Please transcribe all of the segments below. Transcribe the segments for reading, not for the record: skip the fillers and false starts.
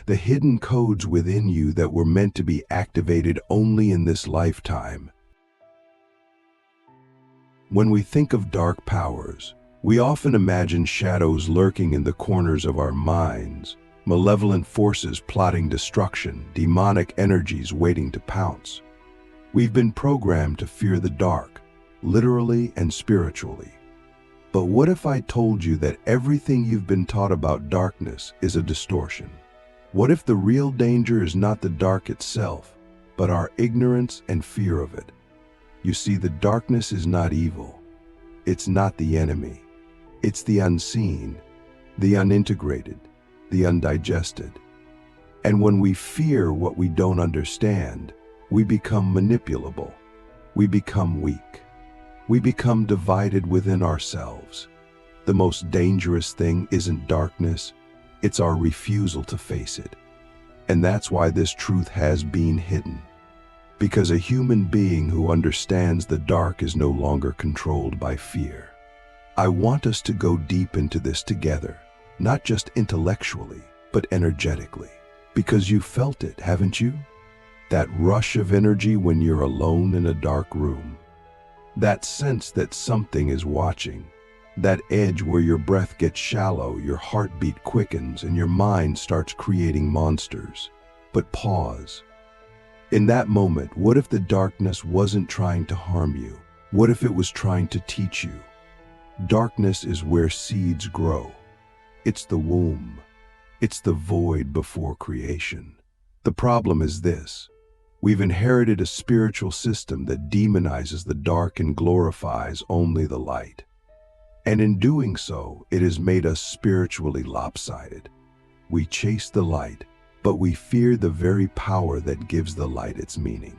the hidden codes within you that were meant to be activated only in this lifetime. When we think of dark powers, we often imagine shadows lurking in the corners of our minds, malevolent forces plotting destruction, demonic energies waiting to pounce. We've been programmed to fear the dark, literally and spiritually. But what if I told you that everything you've been taught about darkness is a distortion? What if the real danger is not the dark itself, but our ignorance and fear of it? You see, the darkness is not evil. It's not the enemy. It's the unseen, the unintegrated, the undigested. And when we fear what we don't understand, we become manipulable. We become weak. We become divided within ourselves. The most dangerous thing isn't darkness, it's our refusal to face it. And that's why this truth has been hidden. Because a human being who understands the dark is no longer controlled by fear. I want us to go deep into this together, not just intellectually, but energetically. Because you felt it, haven't you? That rush of energy when you're alone in a dark room. That sense that something is watching. That edge where your breath gets shallow, your heartbeat quickens, and your mind starts creating monsters. But pause. In that moment, what if the darkness wasn't trying to harm you? What if it was trying to teach you? Darkness is where seeds grow. It's the womb. It's the void before creation. The problem is this. We've inherited a spiritual system that demonizes the dark and glorifies only the light. And in doing so, it has made us spiritually lopsided. We chase the light, but we fear the very power that gives the light its meaning.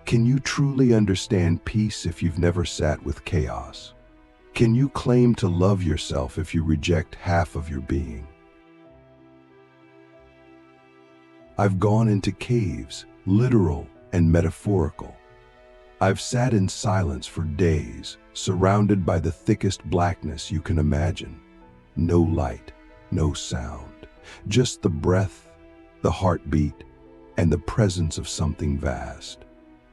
Can you truly understand peace if you've never sat with chaos? Can you claim to love yourself if you reject half of your being? I've gone into caves, literal and metaphorical. I've sat in silence for days, surrounded by the thickest blackness you can imagine. No light, no sound, just the breath, the heartbeat, and the presence of something vast.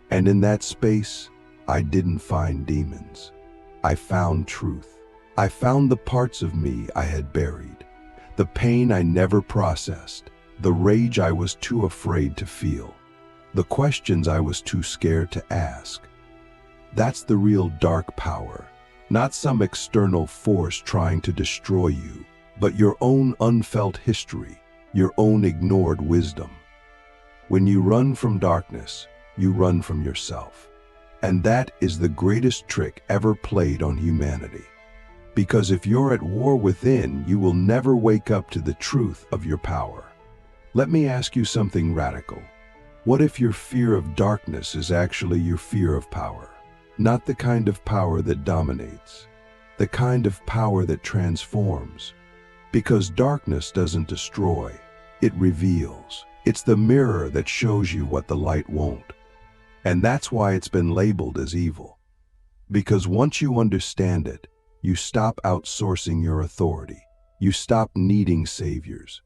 And in that space, I didn't find demons. I found truth. I found the parts of me I had buried, the pain I never processed, the rage I was too afraid to feel, the questions I was too scared to ask. That's the real dark power, not some external force trying to destroy you, but your own unfelt history, your own ignored wisdom. When you run from darkness, you run from yourself. And that is the greatest trick ever played on humanity. Because if you're at war within, you will never wake up to the truth of your power. Let me ask you something radical. What if your fear of darkness is actually your fear of power? Not the kind of power that dominates, the kind of power that transforms. Because darkness doesn't destroy, it reveals. It's the mirror that shows you what the light won't. And that's why it's been labeled as evil. Because once you understand it, you stop outsourcing your authority. You stop needing saviors.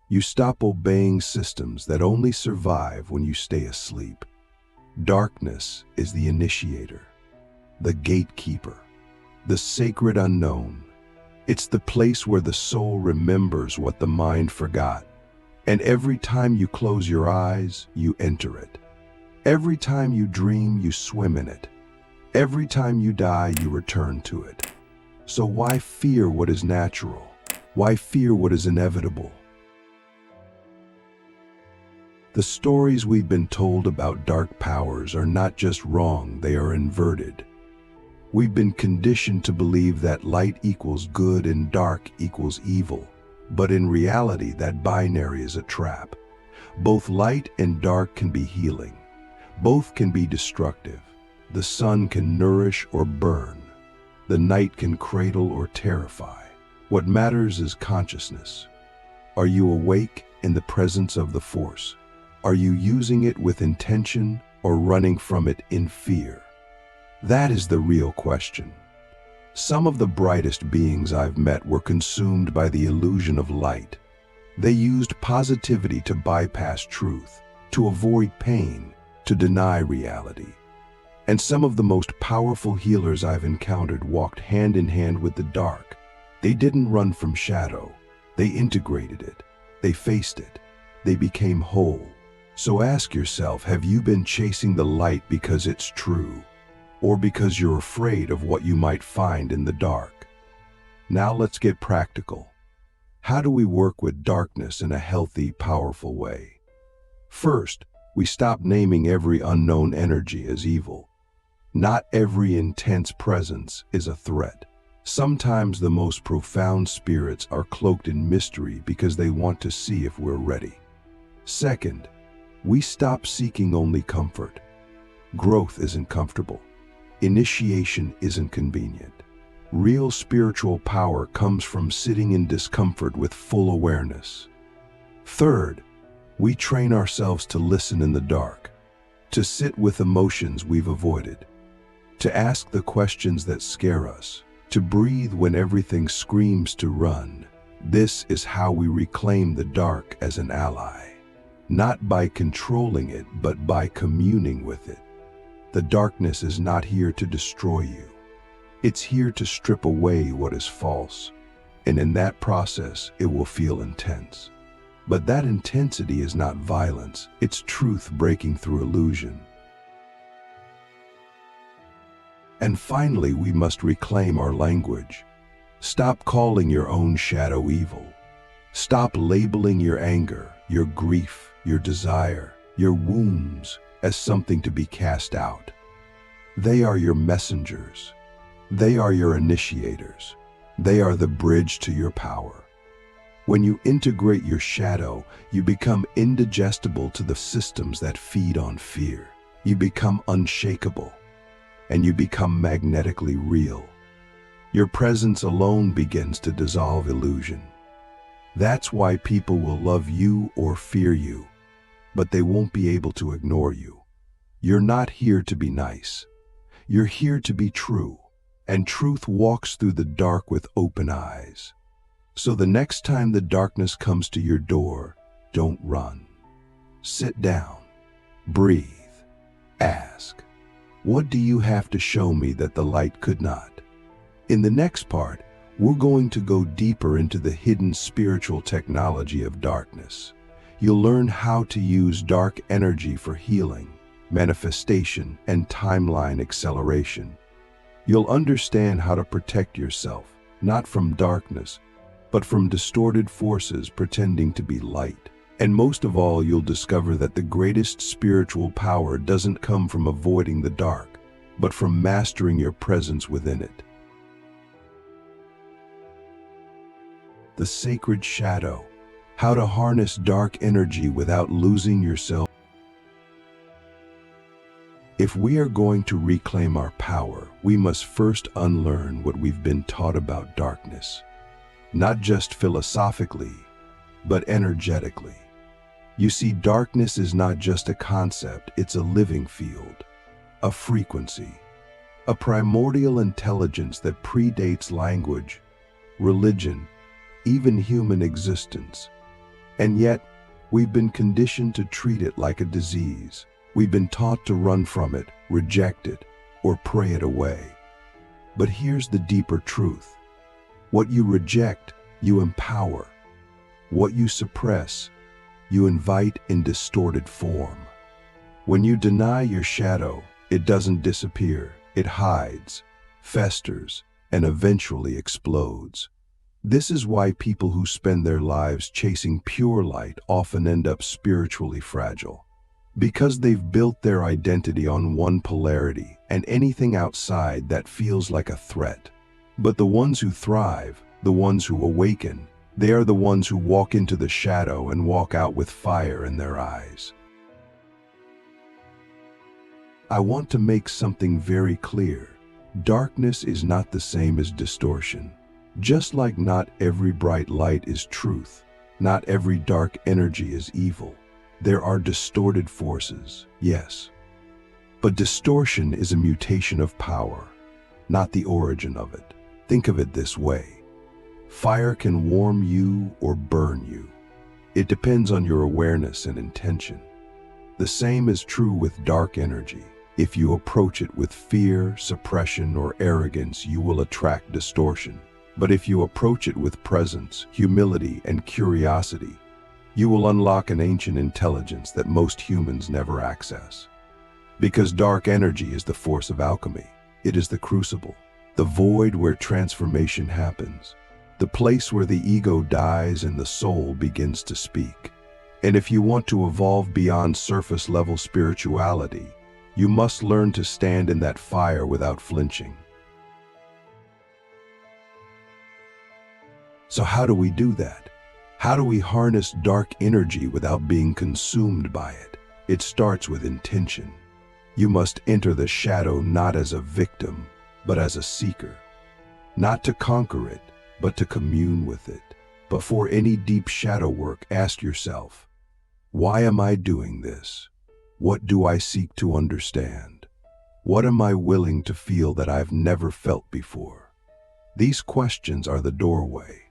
You stop obeying systems that only survive when you stay asleep. Darkness is the initiator, the gatekeeper, the sacred unknown. It's the place where the soul remembers what the mind forgot. And every time you close your eyes, you enter it. Every time you dream, you swim in it. Every time you die, you return to it. So why fear what is natural? Why fear what is inevitable? The stories we've been told about dark powers are not just wrong, they are inverted. We've been conditioned to believe that light equals good and dark equals evil. But in reality, that binary is a trap. Both light and dark can be healing. Both can be destructive. The sun can nourish or burn. The night can cradle or terrify. What matters is consciousness. Are you awake in the presence of the force? Are you using it with intention or running from it in fear? That is the real question. Some of the brightest beings I've met were consumed by the illusion of light. They used positivity to bypass truth, to avoid pain, to deny reality. And some of the most powerful healers I've encountered walked hand in hand with the dark. They didn't run from shadow. They integrated it. They faced it. They became whole. So ask yourself, have you been chasing the light because it's true, or because you're afraid of what you might find in the dark? Now let's get practical. How do we work with darkness in a healthy, powerful way? First, we stop naming every unknown energy as evil. Not every intense presence is a threat. Sometimes the most profound spirits are cloaked in mystery because they want to see if we're ready. Second, we stop seeking only comfort. Growth isn't comfortable. Initiation isn't convenient. Real spiritual power comes from sitting in discomfort with full awareness. Third, we train ourselves to listen in the dark, to sit with emotions we've avoided, to ask the questions that scare us, to breathe when everything screams to run. This is how we reclaim the dark as an ally, not by controlling it, but by communing with it. The darkness is not here to destroy you. It's here to strip away what is false, and in that process, it will feel intense. But that intensity is not violence, it's truth breaking through illusion. And finally, we must reclaim our language. Stop calling your own shadow evil. Stop labeling your anger, your grief, your desire, your wounds as something to be cast out. They are your messengers. They are your initiators. They are the bridge to your power. When you integrate your shadow, you become indigestible to the systems that feed on fear. You become unshakable, and you become magnetically real. Your presence alone begins to dissolve illusion. That's why people will love you or fear you, but they won't be able to ignore you. You're not here to be nice. You're here to be true, and truth walks through the dark with open eyes. So the next time the darkness comes to your door, don't run. Sit down, breathe, ask, what do you have to show me that the light could not? In the next part, we're going to go deeper into the hidden spiritual technology of darkness. You'll learn how to use dark energy for healing, manifestation, and timeline acceleration. You'll understand how to protect yourself, not from darkness, but from distorted forces pretending to be light. And most of all, you'll discover that the greatest spiritual power doesn't come from avoiding the dark, but from mastering your presence within it. The sacred shadow. How to harness dark energy without losing yourself. If we are going to reclaim our power, we must first unlearn what we've been taught about darkness. Not just philosophically, but energetically. You see, darkness is not just a concept, it's a living field, a frequency, a primordial intelligence that predates language, religion, even human existence. And yet, we've been conditioned to treat it like a disease. We've been taught to run from it, reject it, or pray it away. But here's the deeper truth. What you reject, you empower. What you suppress, you invite in distorted form. When you deny your shadow, it doesn't disappear. It hides, festers, and eventually explodes. This is why people who spend their lives chasing pure light often end up spiritually fragile. Because they've built their identity on one polarity and anything outside that feels like a threat. But the ones who thrive, the ones who awaken, they are the ones who walk into the shadow and walk out with fire in their eyes. I want to make something very clear. Darkness is not the same as distortion. Just like not every bright light is truth, not every dark energy is evil. There are distorted forces, yes. But distortion is a mutation of power, not the origin of it. Think of it this way. Fire can warm you or burn you. It depends on your awareness and intention. The same is true with dark energy. If you approach it with fear, suppression, or arrogance, you will attract distortion. But if you approach it with presence, humility, and curiosity, you will unlock an ancient intelligence that most humans never access. Because dark energy is the force of alchemy. It is the crucible, the void where transformation happens, the place where the ego dies and the soul begins to speak. And if you want to evolve beyond surface-level spirituality, you must learn to stand in that fire without flinching. So how do we do that? How do we harness dark energy without being consumed by it? It starts with intention. You must enter the shadow not as a victim, but as a seeker. Not to conquer it, but to commune with it. Before any deep shadow work, ask yourself, why am I doing this? What do I seek to understand? What am I willing to feel that I've never felt before? These questions are the doorway.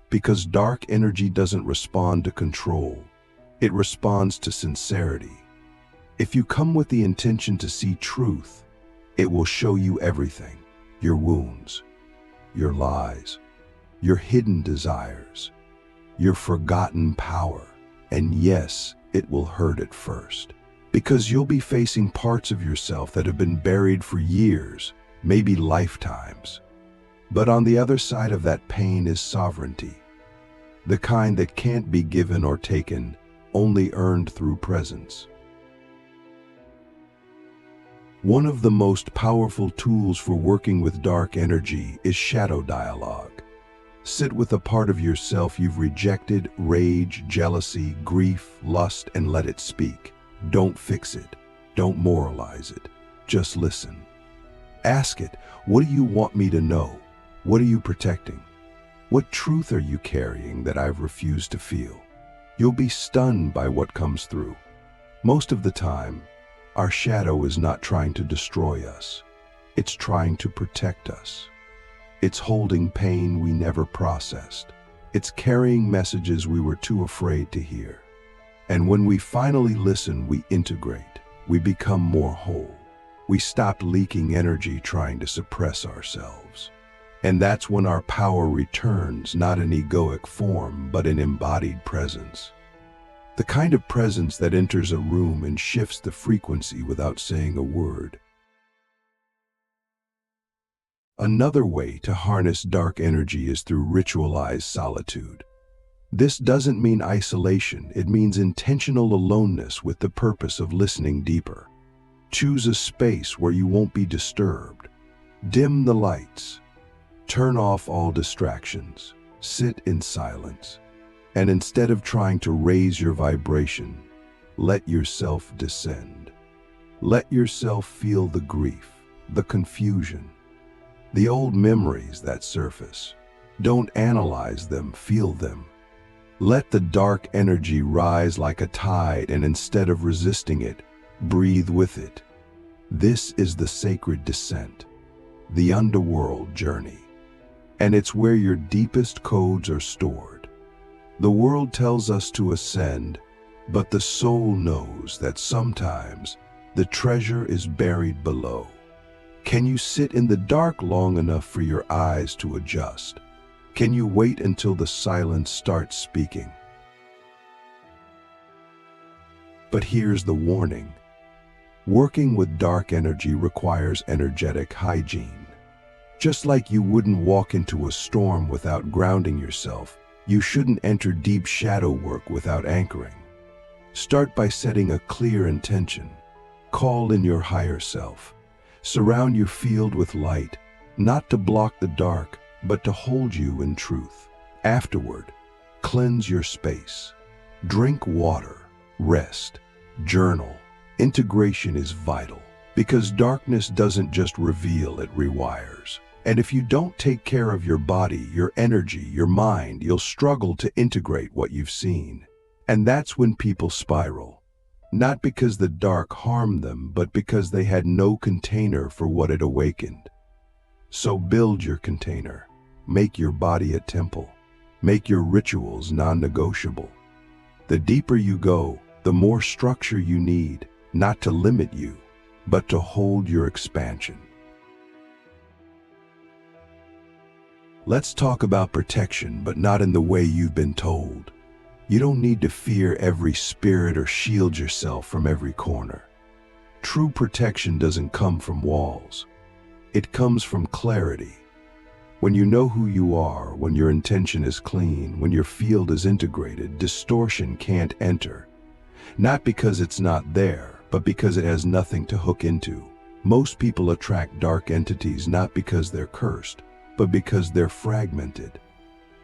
Because dark energy doesn't respond to control, it responds to sincerity. If you come with the intention to see truth, it will show you everything: your wounds, your lies, your hidden desires, your forgotten power. And yes, it will hurt at first, because you'll be facing parts of yourself that have been buried for years, maybe lifetimes. But on the other side of that pain is sovereignty, the kind that can't be given or taken, only earned through presence. One of the most powerful tools for working with dark energy is shadow dialogue. Sit with a part of yourself you've rejected: rage, jealousy, grief, lust, and let it speak. Don't fix it. Don't moralize it. Just listen. Ask it, what do you want me to know? What are you protecting? What truth are you carrying that I've refused to feel? You'll be stunned by what comes through. Most of the time, our shadow is not trying to destroy us. It's trying to protect us. It's holding pain we never processed. It's carrying messages we were too afraid to hear. And when we finally listen, we integrate. We become more whole. We stop leaking energy trying to suppress ourselves. And that's when our power returns, not in egoic form, but in embodied presence. The kind of presence that enters a room and shifts the frequency without saying a word. Another way to harness dark energy is through ritualized solitude. This doesn't mean isolation, it means intentional aloneness with the purpose of listening deeper. Choose a space where you won't be disturbed. Dim the lights. Turn off all distractions. Sit in silence. And instead of trying to raise your vibration, let yourself descend. Let yourself feel the grief, the confusion, the old memories that surface. Don't analyze them, feel them. Let the dark energy rise like a tide, and instead of resisting it, breathe with it. This is the sacred descent, the underworld journey. And it's where your deepest codes are stored. The world tells us to ascend, but the soul knows that sometimes the treasure is buried below. Can you sit in the dark long enough for your eyes to adjust? Can you wait until the silence starts speaking? But here's the warning. Working with dark energy requires energetic hygiene. Just like you wouldn't walk into a storm without grounding yourself, you shouldn't enter deep shadow work without anchoring. Start by setting a clear intention. Call in your higher self. Surround your field with light, not to block the dark, but to hold you in truth. Afterward, cleanse your space. Drink water, rest, journal. Integration is vital, because darkness doesn't just reveal, it rewires. And if you don't take care of your body, your energy, your mind, you'll struggle to integrate what you've seen. And that's when people spiral. Not because the dark harmed them, but because they had no container for what it awakened. So build your container. Make your body a temple. Make your rituals non-negotiable. The deeper you go, the more structure you need, not to limit you, but to hold your expansion. Let's talk about protection, but not in the way you've been told. You don't need to fear every spirit or shield yourself from every corner. True protection doesn't come from walls. It comes from clarity. When you know who you are, when your intention is clean, when your field is integrated, distortion can't enter. Not because it's not there, but because it has nothing to hook into. Most people attract dark entities not because they're cursed, but because they're fragmented.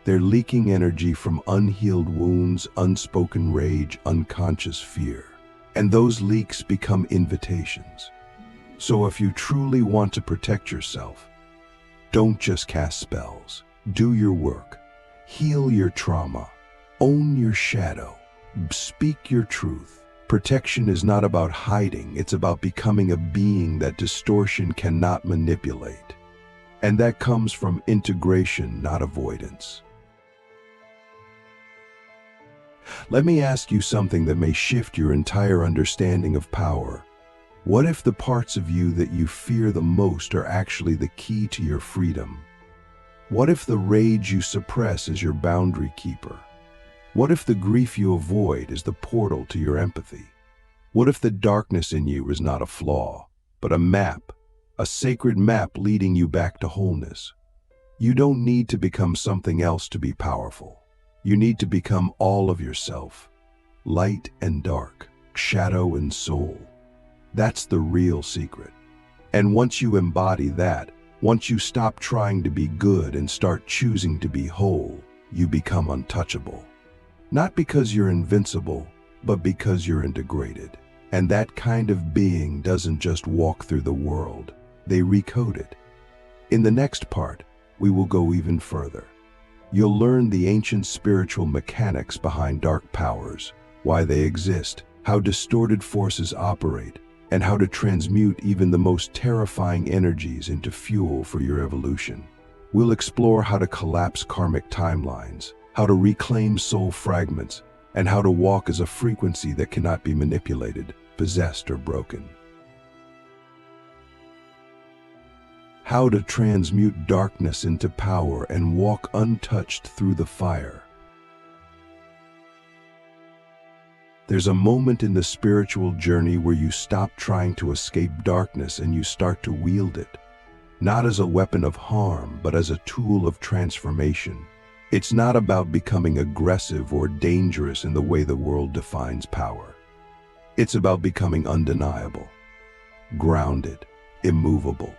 They're leaking energy from unhealed wounds, unspoken rage, unconscious fear. And those leaks become invitations. So if you truly want to protect yourself, don't just cast spells. Do your work. Heal your trauma. Own your shadow. Speak your truth. Protection is not about hiding, it's about becoming a being that distortion cannot manipulate. And that comes from integration, not avoidance. Let me ask you something that may shift your entire understanding of power. What if the parts of you that you fear the most are actually the key to your freedom? What if the rage you suppress is your boundary keeper? What if the grief you avoid is the portal to your empathy? What if the darkness in you is not a flaw, but a map, a sacred map leading you back to wholeness? You don't need to become something else to be powerful. You need to become all of yourself, light and dark, shadow and soul. That's the real secret. And once you embody that, once you stop trying to be good and start choosing to be whole, you become untouchable. Not because you're invincible, but because you're integrated. And that kind of being doesn't just walk through the world, they recode it. In the next part, we will go even further. You'll learn the ancient spiritual mechanics behind dark powers, why they exist, how distorted forces operate, and how to transmute even the most terrifying energies into fuel for your evolution. We'll explore how to collapse karmic timelines, how to reclaim soul fragments, and how to walk as a frequency that cannot be manipulated, possessed, or broken. How to transmute darkness into power and walk untouched through the fire. There's a moment in the spiritual journey where you stop trying to escape darkness and you start to wield it, not as a weapon of harm, but as a tool of transformation. It's not about becoming aggressive or dangerous in the way the world defines power. It's about becoming undeniable, grounded, immovable.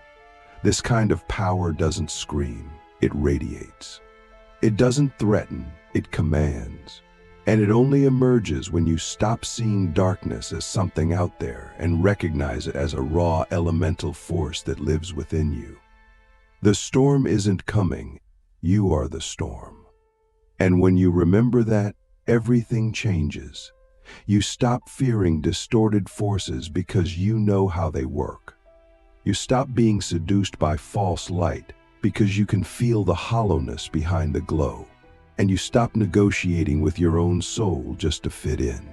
This kind of power doesn't scream, it radiates. It doesn't threaten, it commands. And it only emerges when you stop seeing darkness as something out there and recognize it as a raw elemental force that lives within you. The storm isn't coming, you are the storm. And when you remember that, everything changes. You stop fearing distorted forces because you know how they work. You stop being seduced by false light because you can feel the hollowness behind the glow. And you stop negotiating with your own soul just to fit in.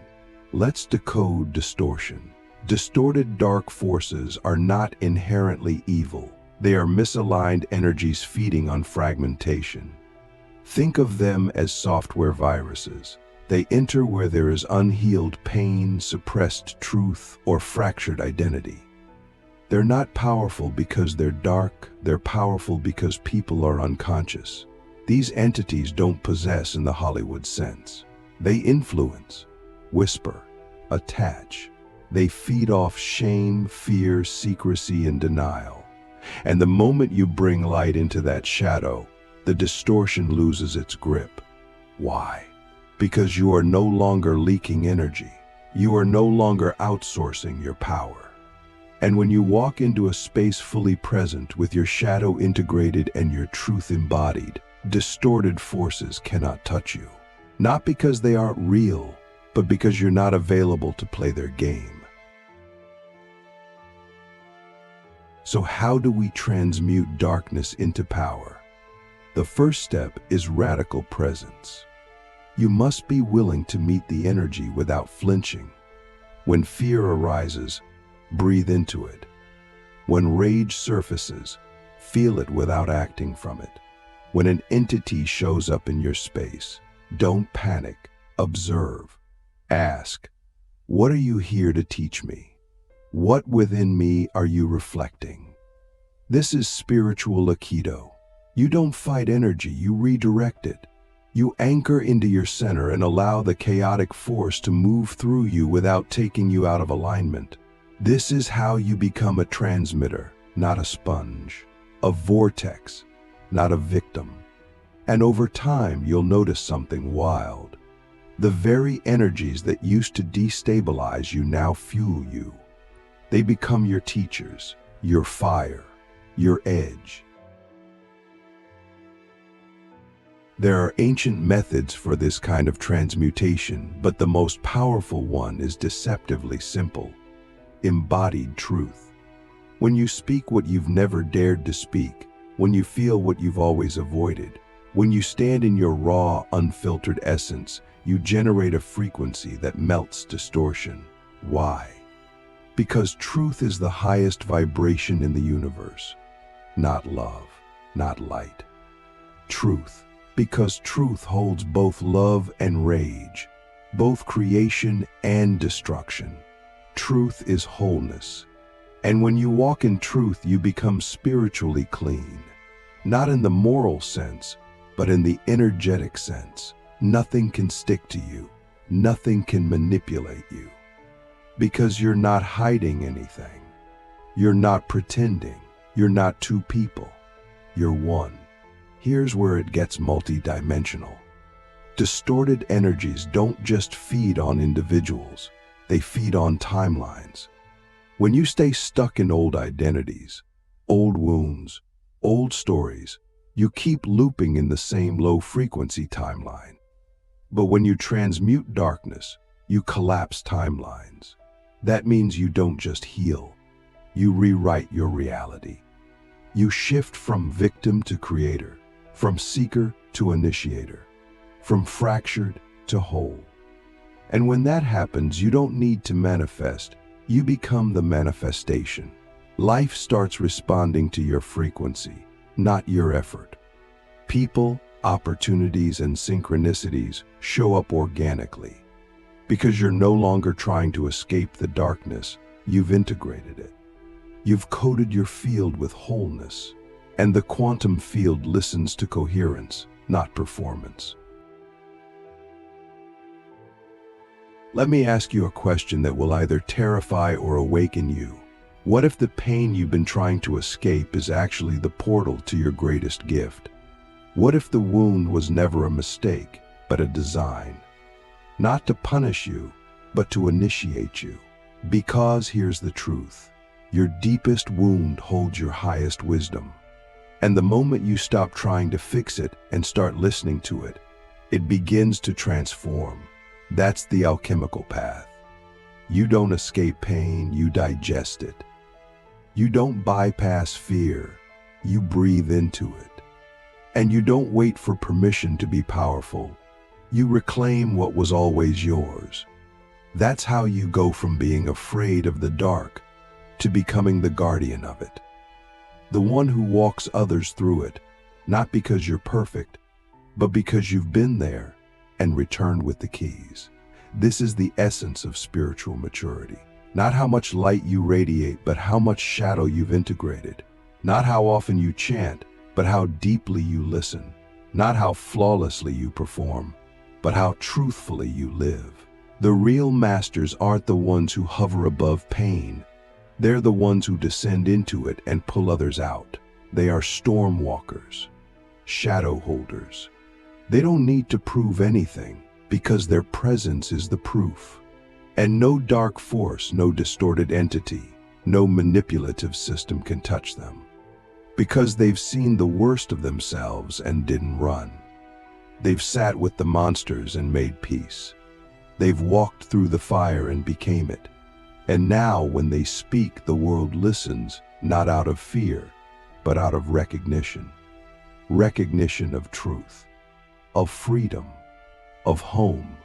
Let's decode distortion. Distorted dark forces are not inherently evil. They are misaligned energies feeding on fragmentation. Think of them as software viruses. They enter where there is unhealed pain, suppressed truth, or fractured identity. They're not powerful because they're dark, they're powerful because people are unconscious. These entities don't possess in the Hollywood sense. They influence, whisper, attach. They feed off shame, fear, secrecy, and denial. And the moment you bring light into that shadow, the distortion loses its grip. Why? Because you are no longer leaking energy. You are no longer outsourcing your power. And when you walk into a space fully present with your shadow integrated and your truth embodied, distorted forces cannot touch you. Not because they aren't real, but because you're not available to play their game. So how do we transmute darkness into power? The first step is radical presence. You must be willing to meet the energy without flinching. When fear arises, breathe into it. When rage surfaces, feel it without acting from it. When an entity shows up in your space, don't panic, observe. Ask, what are you here to teach me? What within me are you reflecting? This is spiritual Aikido. You don't fight energy, you redirect it. You anchor into your center and allow the chaotic force to move through you without taking you out of alignment. This is how you become a transmitter, not a sponge, a vortex, not a victim. And over time, you'll notice something wild. The very energies that used to destabilize you now fuel you. They become your teachers, your fire, your edge. There are ancient methods for this kind of transmutation, but the most powerful one is deceptively simple: embodied truth. When you speak what you've never dared to speak, when you feel what you've always avoided, when you stand in your raw, unfiltered essence, you generate a frequency that melts distortion. Why? Because truth is the highest vibration in the universe. Not love, not light. Truth. Because truth holds both love and rage, both creation and destruction. Truth is wholeness. And when you walk in truth, you become spiritually clean. Not in the moral sense, but in the energetic sense. Nothing can stick to you. Nothing can manipulate you. Because you're not hiding anything. You're not pretending. You're not two people. You're one. Here's where it gets multidimensional. Distorted energies don't just feed on individuals, they feed on timelines. When you stay stuck in old identities, old wounds, old stories, you keep looping in the same low-frequency timeline. But when you transmute darkness, you collapse timelines. That means you don't just heal, you rewrite your reality. You shift from victim to creator, from seeker to initiator, from fractured to whole. And when that happens, you don't need to manifest, you become the manifestation. Life starts responding to your frequency, not your effort. People, opportunities, and synchronicities show up organically. Because you're no longer trying to escape the darkness, you've integrated it. You've coated your field with wholeness. And the quantum field listens to coherence, not performance. Let me ask you a question that will either terrify or awaken you. What if the pain you've been trying to escape is actually the portal to your greatest gift? What if the wound was never a mistake, but a design? Not to punish you, but to initiate you. Because here's the truth. Your deepest wound holds your highest wisdom. And the moment you stop trying to fix it and start listening to it, it begins to transform. That's the alchemical path. You don't escape pain, you digest it. You don't bypass fear, you breathe into it. And you don't wait for permission to be powerful. You reclaim what was always yours. That's how you go from being afraid of the dark to becoming the guardian of it. The one who walks others through it, not because you're perfect, but because you've been there and returned with the keys. This is the essence of spiritual maturity. Not how much light you radiate, but how much shadow you've integrated. Not how often you chant, but how deeply you listen. Not how flawlessly you perform, but how truthfully you live. The real masters aren't the ones who hover above pain. They're the ones who descend into it and pull others out. They are storm walkers, shadow holders. They don't need to prove anything because their presence is the proof. And no dark force, no distorted entity, no manipulative system can touch them. Because they've seen the worst of themselves and didn't run. They've sat with the monsters and made peace. They've walked through the fire and became it. And now when they speak, the world listens, not out of fear, but out of recognition. Recognition of truth, of freedom, of home.